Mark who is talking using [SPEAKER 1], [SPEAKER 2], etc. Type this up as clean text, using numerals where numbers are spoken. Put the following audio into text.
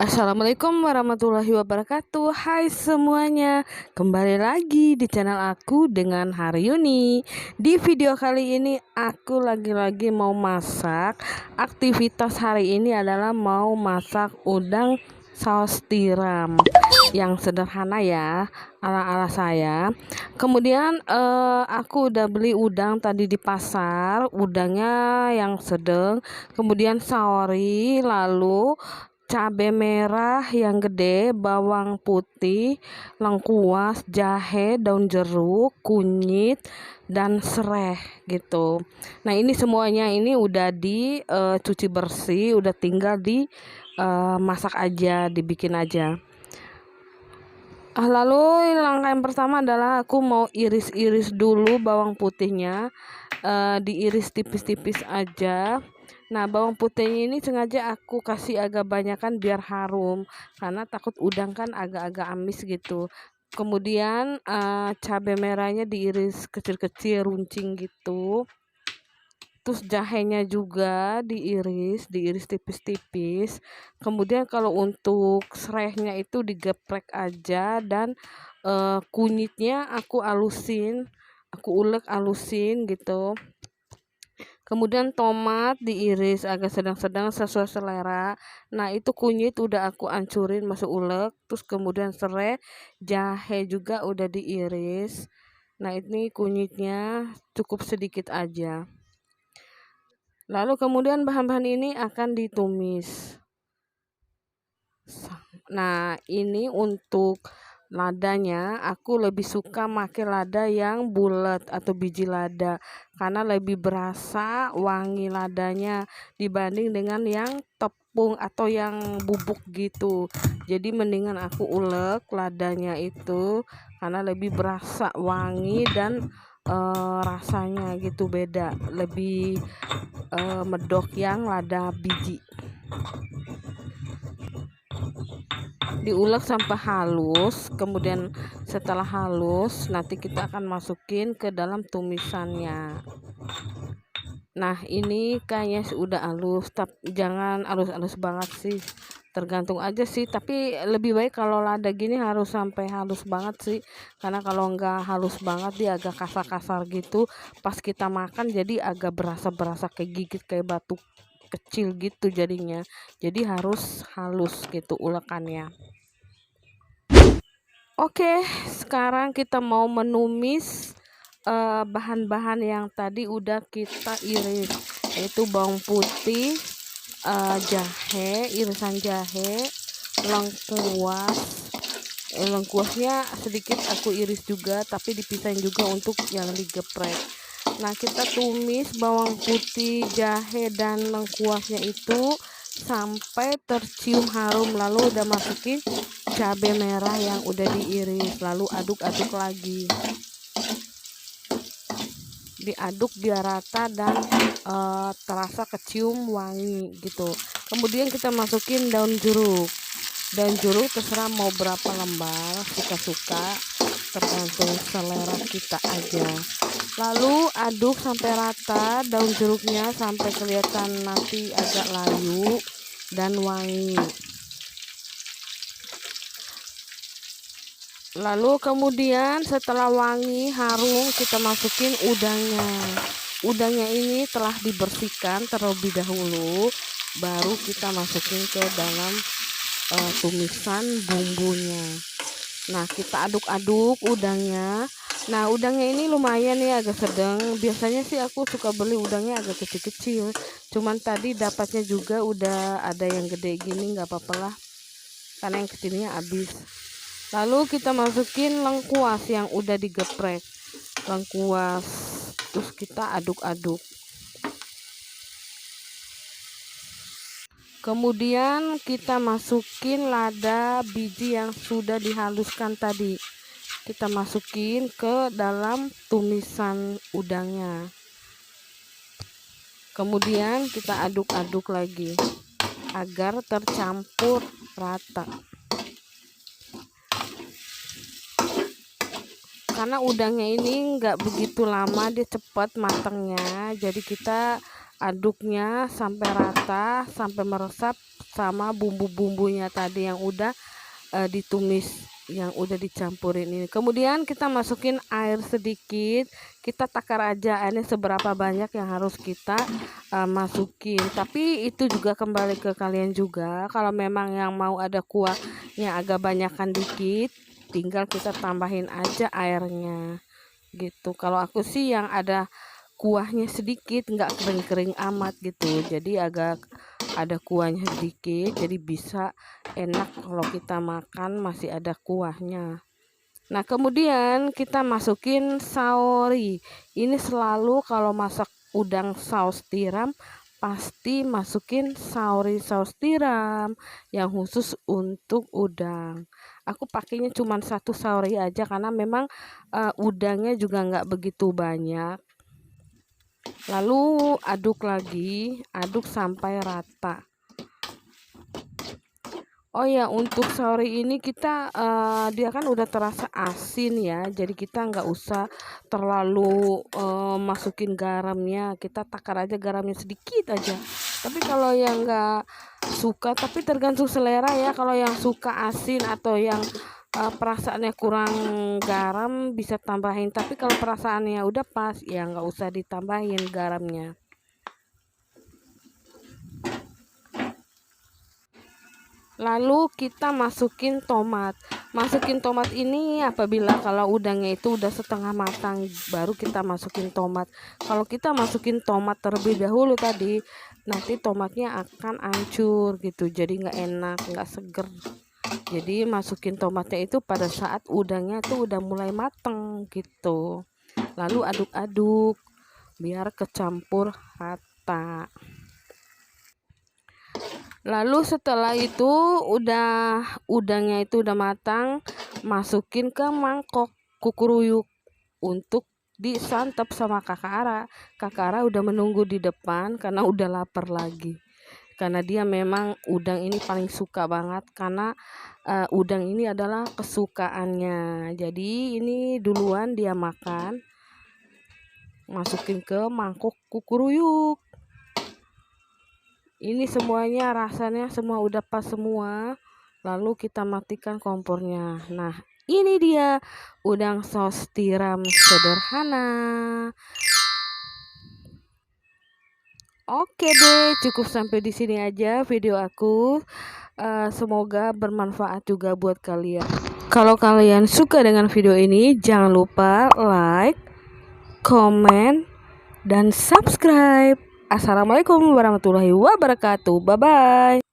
[SPEAKER 1] Assalamualaikum warahmatullahi wabarakatuh. Hai semuanya, kembali lagi di channel aku dengan Haryuni. Di video kali ini aku lagi-lagi mau masak. Aktivitas hari ini adalah mau masak udang saus tiram yang sederhana ya, ala-ala saya. Kemudian aku udah beli udang tadi di pasar, udangnya yang sedang, kemudian saori, lalu cabai merah yang gede, bawang putih, lengkuas, jahe, daun jeruk, kunyit, dan sereh gitu. Nah, ini semuanya ini udah dicuci bersih, udah tinggal di masak aja, dibikin aja. Lalu langkah yang pertama adalah aku mau iris-iris dulu bawang putihnya, diiris tipis-tipis aja. Nah, bawang putihnya ini sengaja aku kasih agak banyakan biar harum, karena takut udang kan agak-agak amis gitu. Kemudian cabai merahnya diiris kecil-kecil runcing gitu. Terus jahenya juga diiris tipis-tipis. Kemudian kalau untuk serehnya itu digeprek aja, dan kunyitnya aku alusin, aku ulek alusin gitu. Kemudian tomat diiris agak sedang-sedang sesuai selera. Nah, itu kunyit udah aku ancurin masuk ulek. Terus kemudian serai, jahe juga udah diiris. Nah, ini kunyitnya cukup sedikit aja. Lalu kemudian bahan-bahan ini akan ditumis. Nah, ini untuk ladanya aku lebih suka pakai lada yang bulat atau biji lada, karena lebih berasa wangi ladanya dibanding dengan yang tepung atau yang bubuk gitu. Jadi mendingan aku ulek ladanya itu karena lebih berasa wangi dan rasanya gitu beda, lebih medok yang lada biji. Diulek sampai halus, kemudian setelah halus nanti kita akan masukin ke dalam tumisannya. Nah, ini kayaknya sudah halus, tapi jangan halus-halus banget sih, tergantung aja sih, tapi lebih baik kalau lada gini harus sampai halus banget sih, karena kalau enggak halus banget dia agak kasar-kasar gitu pas kita makan, jadi agak berasa kayak gigit kayak batu kecil gitu jadinya. Jadi harus halus gitu ulekannya. Oke, sekarang kita mau menumis bahan-bahan yang tadi udah kita iris, yaitu bawang putih, jahe, irisan jahe, lengkuas. Lengkuasnya sedikit aku iris juga, tapi dipisahin juga untuk yang digeprek. Nah, kita tumis bawang putih, jahe, dan lengkuasnya itu sampai tercium harum, lalu udah masukin cabai merah yang udah diiris, lalu aduk-aduk lagi, diaduk biar rata dan terasa kecium wangi gitu. Kemudian kita masukin daun jeruk. Daun jeruk terserah mau berapa lembar, suka-suka, tergantung selera kita aja. Lalu aduk sampai rata daun jeruknya sampai kelihatan nanti agak layu dan wangi. Lalu kemudian setelah wangi harum kita masukin udangnya. Udangnya ini telah dibersihkan terlebih dahulu, baru kita masukin ke dalam tumisan bumbunya. Nah, kita aduk-aduk udangnya. Nah, udangnya ini lumayan ya, agak sedang. Biasanya sih aku suka beli udangnya agak kecil-kecil, cuman tadi dapatnya juga udah ada yang gede gini, nggak apa-apa lah karena yang kecilnya habis. Lalu kita masukin lengkuas yang udah digeprek, lengkuas, terus kita aduk-aduk. Kemudian kita masukin lada biji yang sudah dihaluskan tadi, kita masukin ke dalam tumisan udangnya. Kemudian kita aduk-aduk lagi agar tercampur rata. Karena udangnya ini nggak begitu lama, dia cepat matangnya, jadi kita aduknya sampai rata, sampai meresap sama bumbu-bumbunya tadi yang udah ditumis, yang udah dicampurin ini. Kemudian kita masukin air sedikit, kita takar aja airnya seberapa banyak yang harus kita masukin, tapi itu juga kembali ke kalian juga. Kalau memang yang mau ada kuahnya agak banyakan dikit, tinggal kita tambahin aja airnya gitu. Kalau aku sih yang ada kuahnya sedikit, nggak kering-kering amat gitu, jadi agak ada kuahnya sedikit, jadi bisa enak kalau kita makan masih ada kuahnya. Nah, kemudian kita masukin saori. Ini selalu kalau masak udang saus tiram pasti masukin saus tiram yang khusus untuk udang. Aku pakainya cuma satu saori aja karena memang udangnya juga nggak begitu banyak. Lalu aduk lagi, aduk sampai rata. Oh ya, untuk saori ini kita dia kan udah terasa asin ya, jadi kita nggak usah terlalu masukin garamnya, kita takar aja garamnya sedikit aja. Tapi kalau yang nggak suka, tapi tergantung selera ya, kalau yang suka asin atau yang perasaannya kurang garam bisa tambahin, tapi kalau perasaannya udah pas ya nggak usah ditambahin garamnya. Lalu kita masukin tomat. Masukin tomat ini apabila kalau udangnya itu udah setengah matang, baru kita masukin tomat. Kalau kita masukin tomat terlebih dahulu tadi, nanti tomatnya akan hancur gitu, jadi nggak enak, nggak seger. Jadi masukin tomatnya itu pada saat udangnya tuh udah mulai mateng gitu. Lalu aduk-aduk biar kecampur rata. Lalu setelah itu udangnya itu udah matang, masukin ke mangkok kukuruyuk untuk disantap sama Kakak Ara. Kakak Ara udah menunggu di depan karena udah lapar lagi. Karena dia memang udang ini paling suka banget, karena udang ini adalah kesukaannya. Jadi ini duluan dia makan, masukin ke mangkok kukuruyuk. Ini semuanya rasanya semua udah pas semua. Lalu kita matikan kompornya. Nah, ini dia udang saus tiram sederhana. Oke deh, cukup sampai di sini aja video aku. Semoga bermanfaat juga buat kalian. Kalau kalian suka dengan video ini, jangan lupa like, comment, dan subscribe. Assalamualaikum warahmatullahi wabarakatuh. Bye bye.